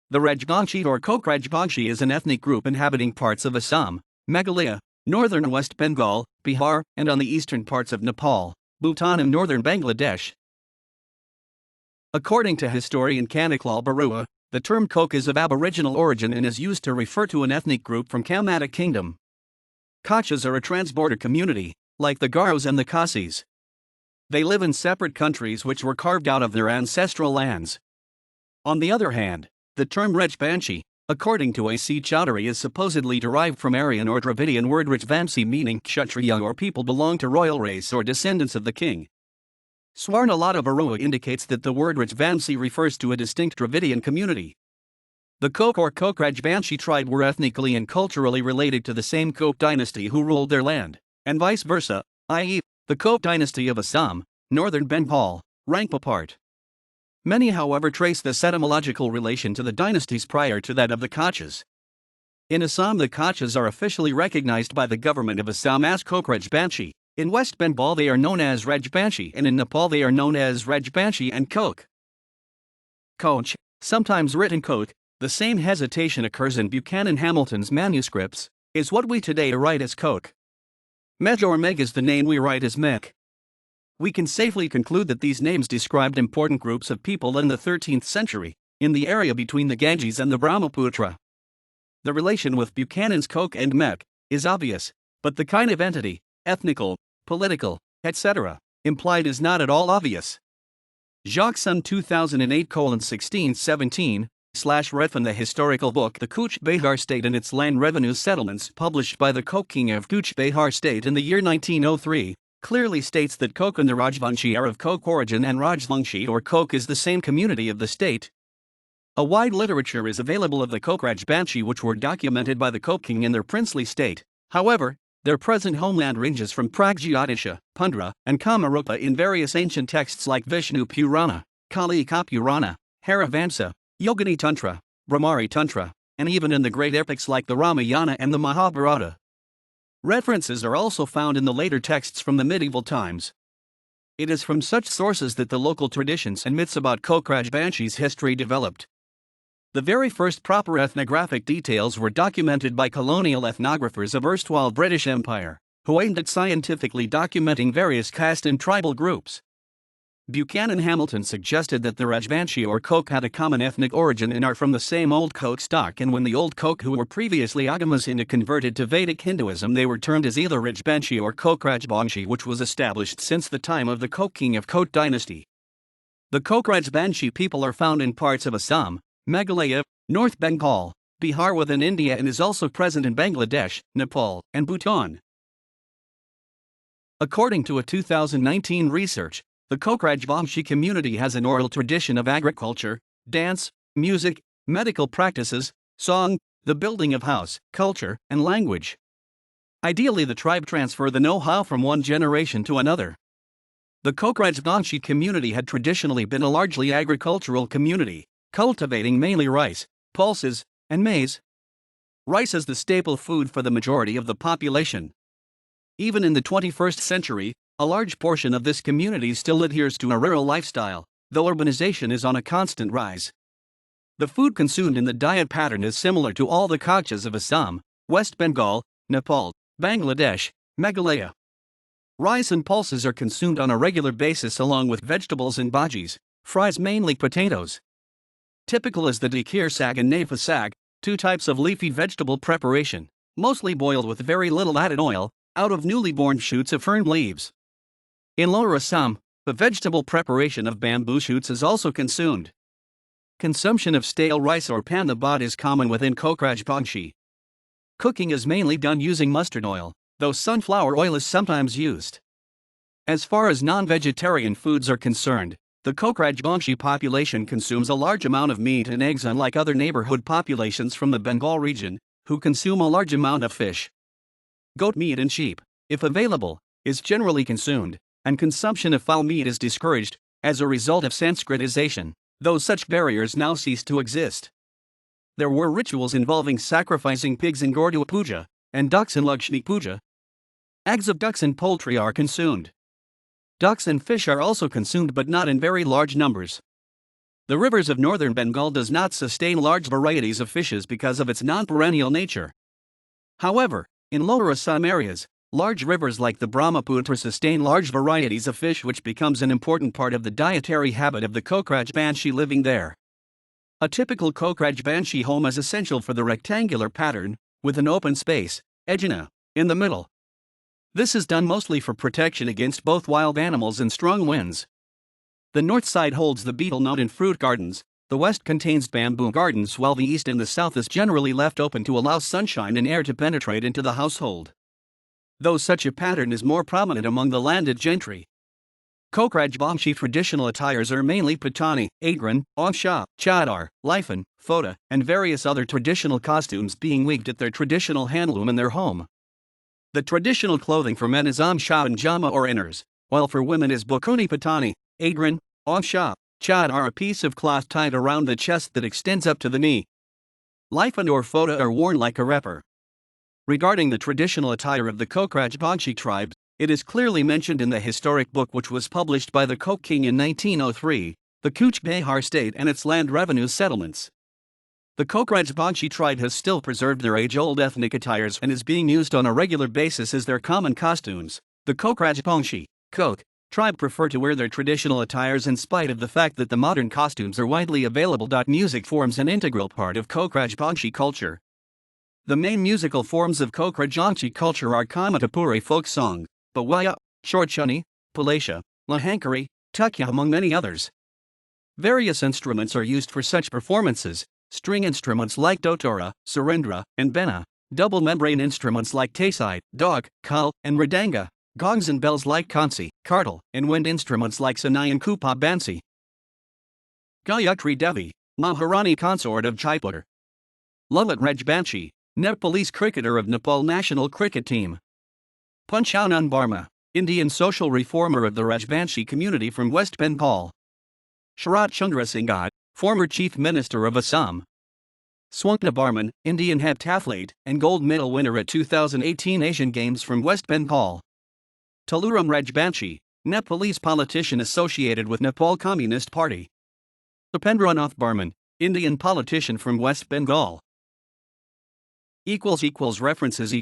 The Rajbongshi or Koch-Rajbongshi is an ethnic group inhabiting parts of Assam, Meghalaya, northern West Bengal, Bihar, and on the eastern parts of Nepal, Bhutan and northern Bangladesh. According to historian Kanaklal Barua, the term Koch is of Aboriginal origin and is used to refer to an ethnic group from Kalmata Kingdom. Kochs are a transborder community, like the Garos and the Khasis. They live in separate countries which were carved out of their ancestral lands. On the other hand, the term Rajbongshi, according to A.C. Chowdhury, is supposedly derived from Aryan or Dravidian word Rajvanshi, meaning Kshatriya or people belong to royal race or descendants of the king. Swarnalata Barua indicates that the word Rajvanshi refers to a distinct Dravidian community. The Koch or Koch-Rajbongshi tribe were ethnically and culturally related to the same Koch dynasty who ruled their land, and vice versa, i.e., the Koch dynasty of Assam, northern Bengal, rank apart. Many, however, trace this etymological relation to the dynasties prior to that of the Kochs. In Assam, the Kochs are officially recognized by the government of Assam as Koch-Rajbongshi. In West Bengal they are known as Rajbongshi, and in Nepal they are known as Rajbongshi and Koch. Koch, sometimes written Koch, the same hesitation occurs in Buchanan Hamilton's manuscripts, is what we today write as Koch. Meg or Meg is the name we write as Mek. We can safely conclude that these names described important groups of people in the 13th century, in the area between the Ganges and the Brahmaputra. The relation with Buchanan's Koch and Mek is obvious, but the kind of entity, ethnical, political, etc., implied is not at all obvious. Jacques Sun 2008:1617/ref in the historical book The Koch-Bihar State and its Land Revenue Settlements, published by the Koch King of Koch-Bihar State in the year 1903, clearly states that Koch and the Rajbongshi are of Koch origin, and Rajbongshi or Koch is the same community of the state. A wide literature is available of the Koch-Rajbongshi, which were documented by the Koch King in their princely state. However, their present homeland ranges from Pragjyotisha, Pundra, and Kamarupa in various ancient texts like Vishnu Purana, Kalika Purana, Harivansa, Yogini Tantra, Brahmari Tantra, and even in the great epics like the Ramayana and the Mahabharata. References are also found in the later texts from the medieval times. It is from such sources that the local traditions and myths about Koch-Rajbongshi's history developed. The very first proper ethnographic details were documented by colonial ethnographers of erstwhile British Empire, who aimed at scientifically documenting various caste and tribal groups. Buchanan Hamilton suggested that the Rajbongshi or Koch had a common ethnic origin and are from the same old Koch stock, and when the old Koch who were previously Agamas Hindu converted to Vedic Hinduism, they were termed as either Rajbongshi or Koch-Rajbongshi, which was established since the time of the Koch King of Koch dynasty. The Koch-Rajbongshi people are found in parts of Assam, Meghalaya, North Bengal, Bihar within India, and is also present in Bangladesh, Nepal, and Bhutan. According to a 2019 research, the Koch-Rajbongshi community has an oral tradition of agriculture, dance, music, medical practices, song, the building of house, culture, and language. Ideally, the tribe transfer the know-how from one generation to another. The Koch-Rajbongshi community had traditionally been a largely agricultural community, cultivating mainly rice, pulses, and maize. Rice is the staple food for the majority of the population. Even in the 21st century, a large portion of this community still adheres to a rural lifestyle, though urbanization is on a constant rise. The food consumed in the diet pattern is similar to all the Kochs of Assam, West Bengal, Nepal, Bangladesh, Meghalaya. Rice and pulses are consumed on a regular basis along with vegetables and bhajis, fries, mainly potatoes. Typical is the dikir sag and nafa sag, two types of leafy vegetable preparation, mostly boiled with very little added oil, out of newly born shoots of fern leaves. In Lower Assam, the vegetable preparation of bamboo shoots is also consumed. Consumption of stale rice or panda bhat is common within Koch-Rajbongshi. Cooking is mainly done using mustard oil, though sunflower oil is sometimes used. As far as non-vegetarian foods are concerned, the Koch-Rajbongshi population consumes a large amount of meat and eggs, unlike other neighborhood populations from the Bengal region, who consume a large amount of fish. Goat meat and sheep, if available, is generally consumed, and consumption of fowl meat is discouraged, as a result of Sanskritization, though such barriers now cease to exist. There were rituals involving sacrificing pigs in Gordu Puja, and ducks in Lakshmi Puja. Eggs of ducks and poultry are consumed. Ducks and fish are also consumed, but not in very large numbers. The rivers of northern Bengal does not sustain large varieties of fishes because of its non-perennial nature. However, in lower Assam areas, large rivers like the Brahmaputra sustain large varieties of fish, which becomes an important part of the dietary habit of the Koch-Rajbongshi living there. A typical Koch-Rajbongshi home is essential for the rectangular pattern, with an open space, ejana, in the middle. This is done mostly for protection against both wild animals and strong winds. The north side holds the betel nut and fruit gardens, the west contains bamboo gardens, while the east and the south is generally left open to allow sunshine and air to penetrate into the household. Though such a pattern is more prominent among the landed gentry. Koch-Rajbongshi traditional attires are mainly patani, agran, ongsha, chadar, lifan, fota, and various other traditional costumes being weaved at their traditional handloom in their home. The traditional clothing for men is ongsha and jama or inners, while for women is bokuni patani, agran, ongsha, chadar, a piece of cloth tied around the chest that extends up to the knee. Lifan or fota are worn like a wrapper. Regarding the traditional attire of the Koch-Rajbongshi tribe, it is clearly mentioned in the historic book which was published by the Koch king in 1903, the Koch-Bihar state and its land revenue settlements. The Koch-Rajbongshi tribe has still preserved their age-old ethnic attires and is being used on a regular basis as their common costumes. The Koch-Rajbongshi, Koch, tribe prefer to wear their traditional attires in spite of the fact that the modern costumes are widely available. Music forms an integral part of Koch-Rajbongshi culture. The main musical forms of Koch-Rajbongshi culture are Kamatapuri folk song, Bawaya, Chorchani, Palasha, Lahankari, Tukya, among many others. Various instruments are used for such performances, string instruments like dotora, surendra, and bena, double membrane instruments like tasai, dog, kal, and radanga, gongs and bells like kansi, kartal, and wind instruments like sanai and kupa bansi. Gayatri Devi, Maharani consort of Jaipur. Lalit Rajbongshi, Nepalese cricketer of Nepal national cricket team. Panchanan Barma, Indian social reformer of the Rajbongshi community from West Bengal. Sharat Chandra Singhat, former chief minister of Assam. Swankna Barman, Indian heptathlete and gold medal winner at 2018 Asian Games from West Bengal. Taluram Rajbongshi, Nepalese politician associated with Nepal Communist Party. Upendranath Barman, Indian politician from West Bengal. References